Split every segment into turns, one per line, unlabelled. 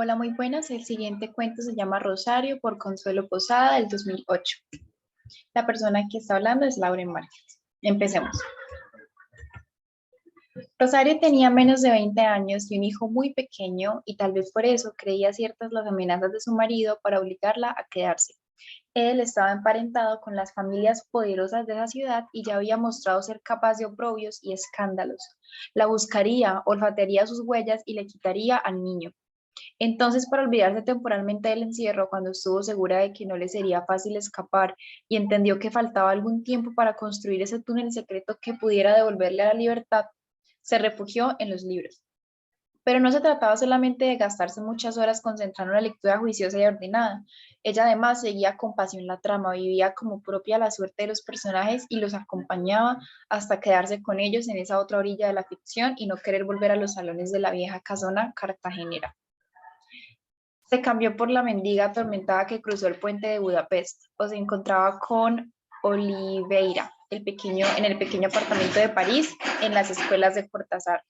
Hola, muy buenas. El siguiente cuento se llama Rosario por Consuelo Posada del 2008. La persona que está hablando es Lauren Márquez. Empecemos. Rosario tenía menos de 20 años y un hijo muy pequeño y tal vez por eso creía ciertas las amenazas de su marido para obligarla a quedarse. Él estaba emparentado con las familias poderosas de esa ciudad y ya había mostrado ser capaz de oprobios y escándalos. La buscaría, olfatearía sus huellas y le quitaría al niño. Entonces, para olvidarse temporalmente del encierro, cuando estuvo segura de que no le sería fácil escapar y entendió que faltaba algún tiempo para construir ese túnel secreto que pudiera devolverle a la libertad, se refugió en los libros. Pero no se trataba solamente de gastarse muchas horas concentrando en una lectura juiciosa y ordenada. Ella además seguía con pasión la trama, vivía como propia la suerte de los personajes y los acompañaba hasta quedarse con ellos en esa otra orilla de la ficción y no querer volver a los salones de la vieja casona cartagenera. Se cambió por la mendiga atormentada que cruzó el puente de Budapest, o se encontraba con Oliveira, en el pequeño apartamento de París, en las escuelas de Cortázar.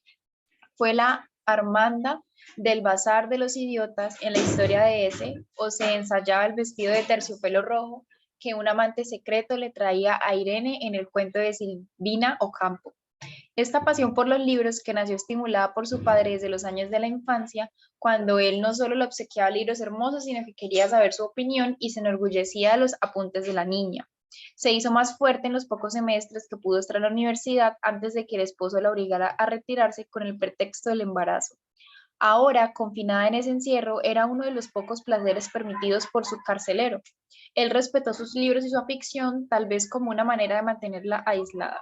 Fue la Armanda del Bazar de los Idiotas en la historia de ese, o se ensayaba el vestido de terciopelo rojo que un amante secreto le traía a Irene en el cuento de Silvina Ocampo. Esta pasión por los libros, que nació estimulada por su padre desde los años de la infancia, cuando él no solo le obsequiaba libros hermosos, sino que quería saber su opinión y se enorgullecía de los apuntes de la niña. Se hizo más fuerte en los pocos semestres que pudo estar en la universidad antes de que el esposo la obligara a retirarse con el pretexto del embarazo. Ahora, confinada en ese encierro, era uno de los pocos placeres permitidos por su carcelero. Él respetó sus libros y su afición, tal vez como una manera de mantenerla aislada.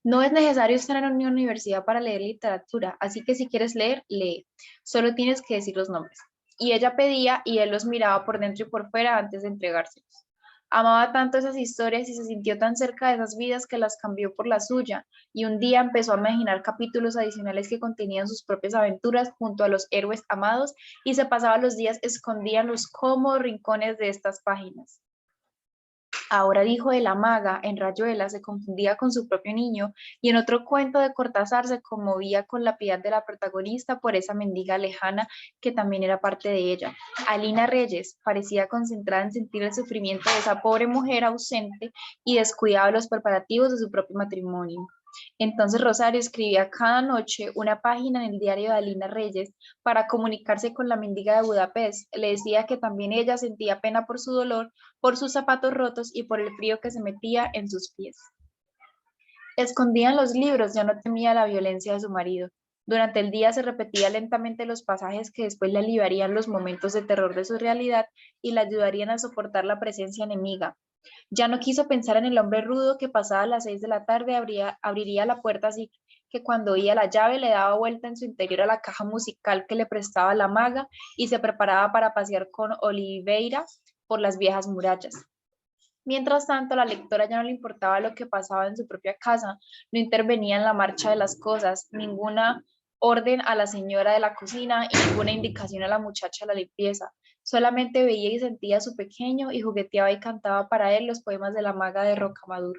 No es necesario estar en una universidad para leer literatura, así que si quieres leer, lee. Solo tienes que decir los nombres. Y ella pedía y él los miraba por dentro y por fuera antes de entregárselos. Amaba tanto esas historias y se sintió tan cerca de esas vidas que las cambió por la suya, y un día empezó a imaginar capítulos adicionales que contenían sus propias aventuras junto a los héroes amados y se pasaba los días escondida en los cómodos rincones de estas páginas. Ahora el hijo de la maga, en Rayuela, se confundía con su propio niño y en otro cuento de Cortázar se conmovía con la piedad de la protagonista por esa mendiga lejana que también era parte de ella. Alina Reyes parecía concentrada en sentir el sufrimiento de esa pobre mujer ausente y descuidaba de los preparativos de su propio matrimonio. Entonces Rosario escribía cada noche una página en el diario de Alina Reyes para comunicarse con la mendiga de Budapest. Le decía que también ella sentía pena por su dolor, por sus zapatos rotos y por el frío que se metía en sus pies. Escondida en los libros, ya no temía la violencia de su marido. Durante el día se repetía lentamente los pasajes que después le aliviarían los momentos de terror de su realidad y le ayudarían a soportar la presencia enemiga. Ya no quiso pensar en el hombre rudo que pasada las 6 de la tarde abriría la puerta así que cuando oía la llave le daba vuelta en su interior a la caja musical que le prestaba la maga y se preparaba para pasear con Oliveira por las viejas murallas. Mientras tanto, a la lectora ya no le importaba lo que pasaba en su propia casa, no intervenía en la marcha de las cosas, ninguna orden a la señora de la cocina y ninguna indicación a la muchacha de la limpieza. Solamente veía y sentía a su pequeño y jugueteaba y cantaba para él los poemas de la maga de Rocamadour.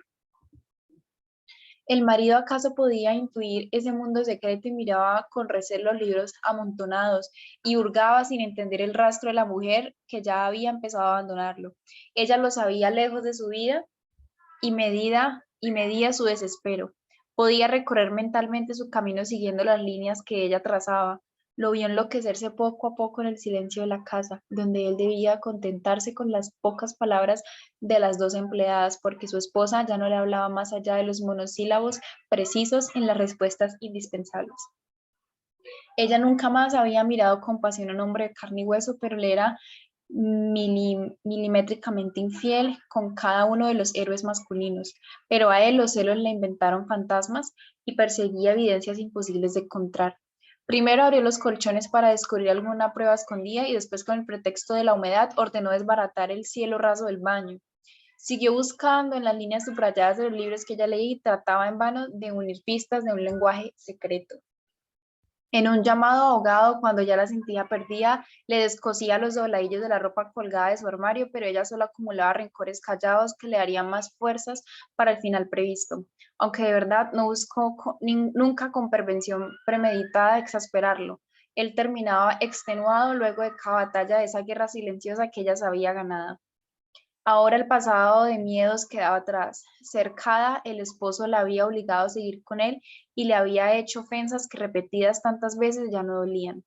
¿El marido acaso podía intuir ese mundo secreto y miraba con recelo los libros amontonados y hurgaba sin entender el rastro de la mujer que ya había empezado a abandonarlo? Ella lo sabía lejos de su vida y medía su desespero. Podía recorrer mentalmente su camino siguiendo las líneas que ella trazaba. Lo vio enloquecerse poco a poco en el silencio de la casa, donde él debía contentarse con las pocas palabras de las dos empleadas, porque su esposa ya no le hablaba más allá de los monosílabos precisos en las respuestas indispensables. Ella nunca más había mirado con pasión a un hombre de carne y hueso, pero le era milimétricamente infiel con cada uno de los héroes masculinos, pero a él los celos le inventaron fantasmas y perseguía evidencias imposibles de encontrar. Primero abrió los colchones para descubrir alguna prueba escondida y después con el pretexto de la humedad ordenó desbaratar el cielo raso del baño. Siguió buscando en las líneas subrayadas de los libros que ella leía y trataba en vano de unir pistas de un lenguaje secreto. En un llamado ahogado, cuando ya la sentía perdida, le descosía los dobladillos de la ropa colgada de su armario, pero ella solo acumulaba rencores callados que le darían más fuerzas para el final previsto, aunque de verdad no buscó nunca con prevención premeditada exasperarlo. Él terminaba extenuado luego de cada batalla de esa guerra silenciosa que ella había ganado. Ahora el pasado de miedos quedaba atrás. Cercada, el esposo la había obligado a seguir con él y le había hecho ofensas que repetidas tantas veces ya no dolían.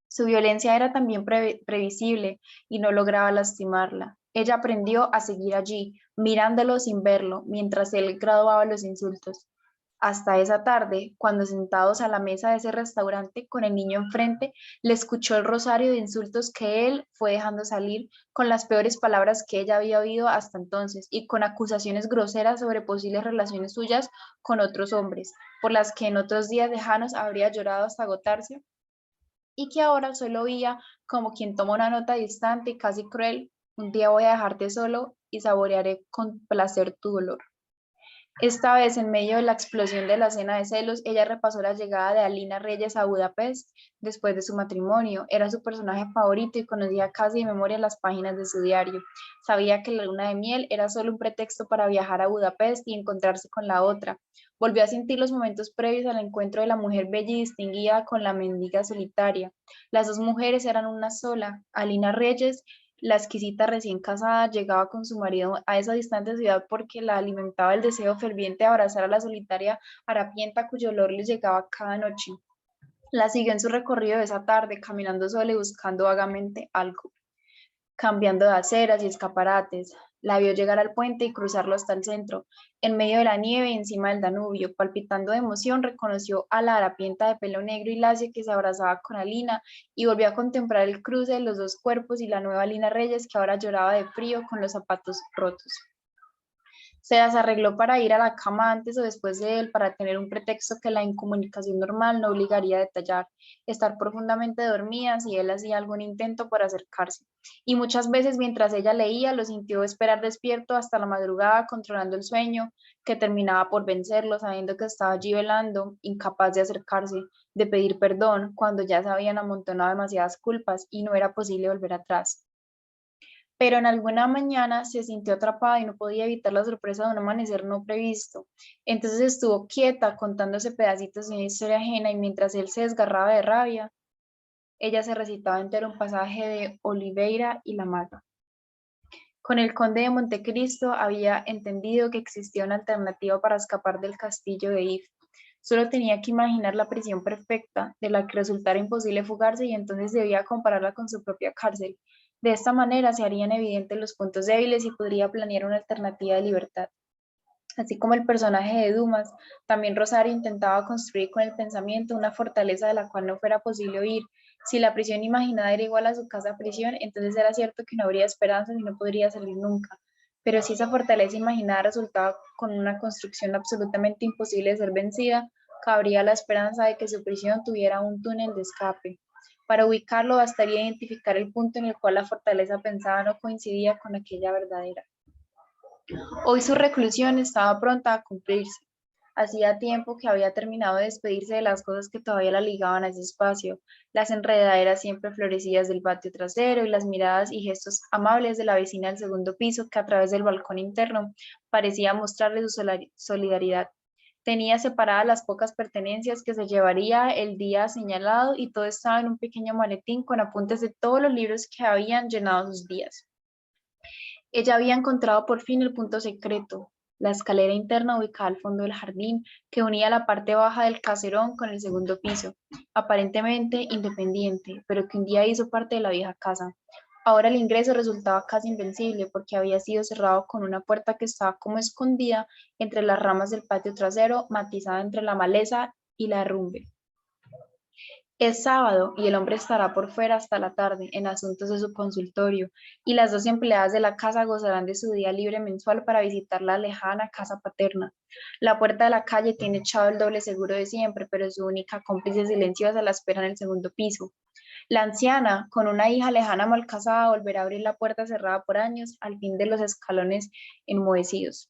Su violencia era también previsible y no lograba lastimarla. Ella aprendió a seguir allí, mirándolo sin verlo, mientras él graduaba los insultos. Hasta esa tarde, cuando sentados a la mesa de ese restaurante con el niño enfrente, le escuchó el rosario de insultos que él fue dejando salir con las peores palabras que ella había oído hasta entonces y con acusaciones groseras sobre posibles relaciones suyas con otros hombres, por las que en otros días lejanos habría llorado hasta agotarse y que ahora solo oía como quien toma una nota distante y casi cruel: un día voy a dejarte solo y saborearé con placer tu dolor. Esta vez, en medio de la explosión de la cena de celos, ella repasó la llegada de Alina Reyes a Budapest después de su matrimonio. Era su personaje favorito y conocía casi de memoria las páginas de su diario. Sabía que la luna de miel era solo un pretexto para viajar a Budapest y encontrarse con la otra. Volvió a sentir los momentos previos al encuentro de la mujer bella y distinguida con la mendiga solitaria. Las dos mujeres eran una sola. Alina Reyes, la exquisita recién casada, llegaba con su marido a esa distante ciudad porque la alimentaba el deseo ferviente de abrazar a la solitaria harapienta cuyo olor les llegaba cada noche. La siguió en su recorrido de esa tarde, caminando sola y buscando vagamente algo, cambiando de aceras y escaparates. La vio llegar al puente y cruzarlo hasta el centro. En medio de la nieve y encima del Danubio, palpitando de emoción, reconoció a la harapienta de pelo negro y lacio que se abrazaba con Alina y volvió a contemplar el cruce de los dos cuerpos y la nueva Alina Reyes que ahora lloraba de frío con los zapatos rotos. Se las arregló para ir a la cama antes o después de él, para tener un pretexto que la incomunicación normal no obligaría a detallar, estar profundamente dormida si él hacía algún intento por acercarse. Y muchas veces mientras ella leía, lo sintió esperar despierto hasta la madrugada, controlando el sueño, que terminaba por vencerlo, sabiendo que estaba allí velando, incapaz de acercarse, de pedir perdón, cuando ya se habían amontonado demasiadas culpas y no era posible volver atrás. Pero en alguna mañana se sintió atrapada y no podía evitar la sorpresa de un amanecer no previsto. Entonces estuvo quieta contándose pedacitos de una historia ajena y mientras él se desgarraba de rabia, ella se recitaba entero un pasaje de Oliveira y la Maga. Con el conde de Montecristo había entendido que existía una alternativa para escapar del castillo de If. Solo tenía que imaginar la prisión perfecta, de la que resultara imposible fugarse, y entonces debía compararla con su propia cárcel. De esta manera se harían evidentes los puntos débiles y podría planear una alternativa de libertad. Así como el personaje de Dumas, también Rosario intentaba construir con el pensamiento una fortaleza de la cual no fuera posible huir. Si la prisión imaginada era igual a su casa-prisión, entonces era cierto que no habría esperanzas y no podría salir nunca. Pero si esa fortaleza imaginada resultaba con una construcción absolutamente imposible de ser vencida, cabría la esperanza de que su prisión tuviera un túnel de escape. Para ubicarlo bastaría identificar el punto en el cual la fortaleza pensada no coincidía con aquella verdadera. Hoy su reclusión estaba pronta a cumplirse. Hacía tiempo que había terminado de despedirse de las cosas que todavía la ligaban a ese espacio, las enredaderas siempre florecidas del patio trasero y las miradas y gestos amables de la vecina del segundo piso que a través del balcón interno parecía mostrarle su solidaridad. Tenía separadas las pocas pertenencias que se llevaría el día señalado y todo estaba en un pequeño maletín con apuntes de todos los libros que habían llenado sus días. Ella había encontrado por fin el punto secreto, la escalera interna ubicada al fondo del jardín, que unía la parte baja del caserón con el segundo piso, aparentemente independiente, pero que un día hizo parte de la vieja casa. Ahora el ingreso resultaba casi invencible porque había sido cerrado con una puerta que estaba como escondida entre las ramas del patio trasero, matizada entre la maleza y la herrumbre. Es sábado y el hombre estará por fuera hasta la tarde en asuntos de su consultorio, y las dos empleadas de la casa gozarán de su día libre mensual para visitar la lejana casa paterna. La puerta de la calle tiene echado el doble seguro de siempre, pero su única cómplice silenciosa la espera en el segundo piso. La anciana, con una hija lejana mal casada, volverá a abrir la puerta cerrada por años al fin de los escalones enmohecidos.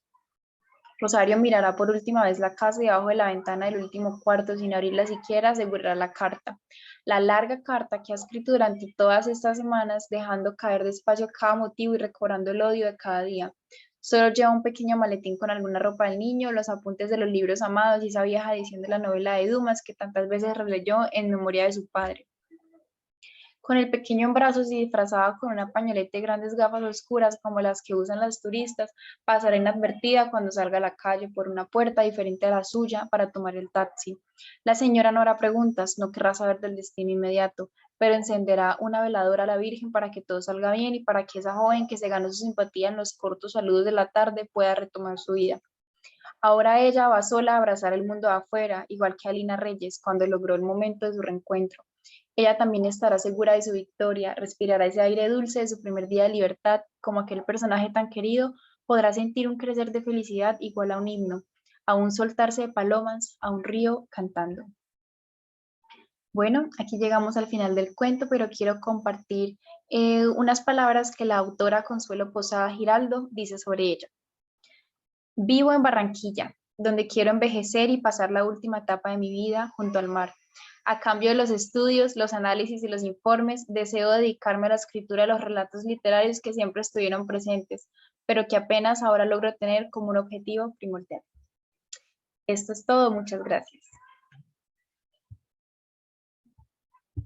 Rosario mirará por última vez la casa y debajo de la ventana del último cuarto, sin abrirla siquiera, asegurará la carta. La larga carta que ha escrito durante todas estas semanas, dejando caer despacio cada motivo y recobrando el odio de cada día. Solo lleva un pequeño maletín con alguna ropa del niño, los apuntes de los libros amados y esa vieja edición de la novela de Dumas que tantas veces releyó en memoria de su padre. Con el pequeño en brazos y disfrazada con una pañoleta y grandes gafas oscuras como las que usan las turistas, pasará inadvertida cuando salga a la calle por una puerta diferente a la suya para tomar el taxi. La señora no hará preguntas, no querrá saber del destino inmediato, pero encenderá una veladora a la Virgen para que todo salga bien y para que esa joven que se ganó su simpatía en los cortos saludos de la tarde pueda retomar su vida. Ahora ella va sola a abrazar el mundo de afuera, igual que Alina Reyes cuando logró el momento de su reencuentro. Ella también estará segura de su victoria, respirará ese aire dulce de su primer día de libertad, como aquel personaje tan querido, podrá sentir un crecer de felicidad igual a un himno, a un soltarse de palomas, a un río cantando. Bueno, aquí llegamos al final del cuento, pero quiero compartir unas palabras que la autora Consuelo Posada Giraldo dice sobre ella. Vivo en Barranquilla, donde quiero envejecer y pasar la última etapa de mi vida junto al mar. A cambio de los estudios, los análisis y los informes, deseo dedicarme a la escritura de los relatos literarios que siempre estuvieron presentes, pero que apenas ahora logro tener como un objetivo primordial. Esto es todo, muchas gracias.